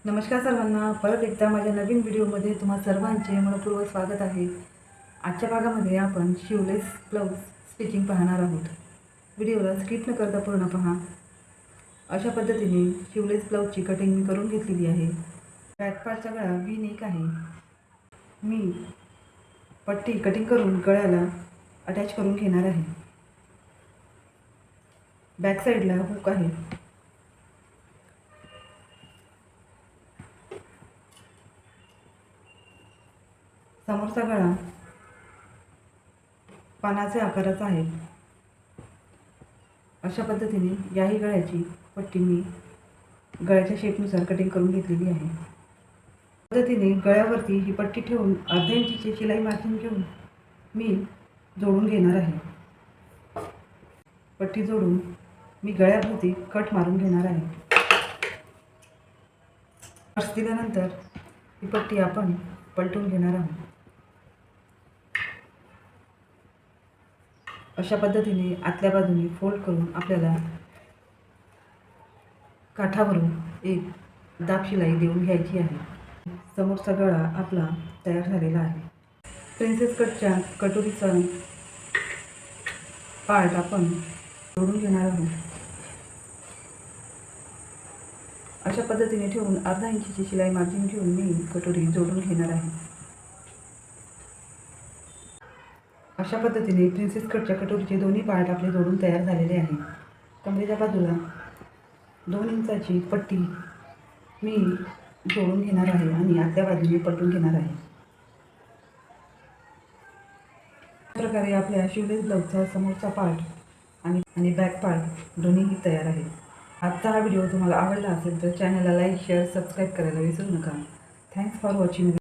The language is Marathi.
नमस्कार सर्वांना, परत एकदा माझ्या नवीन व्हिडिओमध्ये तुम्हा सर्वांचे मनपूर्वक स्वागत आहे. आजच्या भागामध्ये आपण शिवलेस ब्लाऊज स्टिचिंग पाहणार आहोत. व्हिडिओला स्किप न करता पूर्ण पहा. अशा पद्धतीने शिवलेस ब्लाऊजची कटिंग मी करून घेतलेली आहे. बॅक पार्टचा गळा V-नेक आहे. मी पट्टी कटिंग करून गळ्याला अटॅच करून घेणार आहे. बॅक साईडला हुक आहे. समोरचा गळा पानाच्या आकाराचा आहे. अशा पद्धतीने याही गळ्याची पट्टी मी गळ्याच्या शेपनुसार कटिंग करून घेतलेली आहे. पद्धतीने गळ्यावरती ही पट्टी ठेवून अर्ध्या इंचीची शिलाई मार्जिन घेऊन मी जोडून घेणार आहे. पट्टी जोडून मी गळ्याभोवती कट मारून घेणार आहे. कट दिल्यानंतर ही पट्टी आपण पलटून घेणार आहोत. अशा पद्धतीने आतल्या बाजूने फोल्ड करून आपल्याला काठावरून एक दाब शिलाई देऊन घ्यायची आहे. समोरचा गळा आपला तयार झालेला आहे. प्रिन्सेस कटच्या कटोरीचा पार्ट आपण जोडून घेणार आहोत. अशा पद्धतीने ठेवून अर्धा इंचीची शिलाई मार्जिन घेऊन मी कटोरी जोडून घेणार आहे. अशा पद्धतीने प्रिन्सेस कटच्या कटोरीचे दोन्ही पार्ट आपले जोडून तयार झालेले आहे. कमरेच्या बाजूला 2 इंचाची पट्टी मी जोडून घेणार आहे आणि आतल्या बाजूने पलटून घेणार आहे. अशा प्रकारे आपल्या शिवलेस ब्लाऊजचा समोरचा पार्ट आणि बॅक पार्ट दोन्हीही तयार आहे. आजचा हा व्हिडिओ तुम्हाला आवडला असेल तर चॅनलला लाईक, शेअर, सबस्क्राईब करायला विसरू नका. Thanks for watching.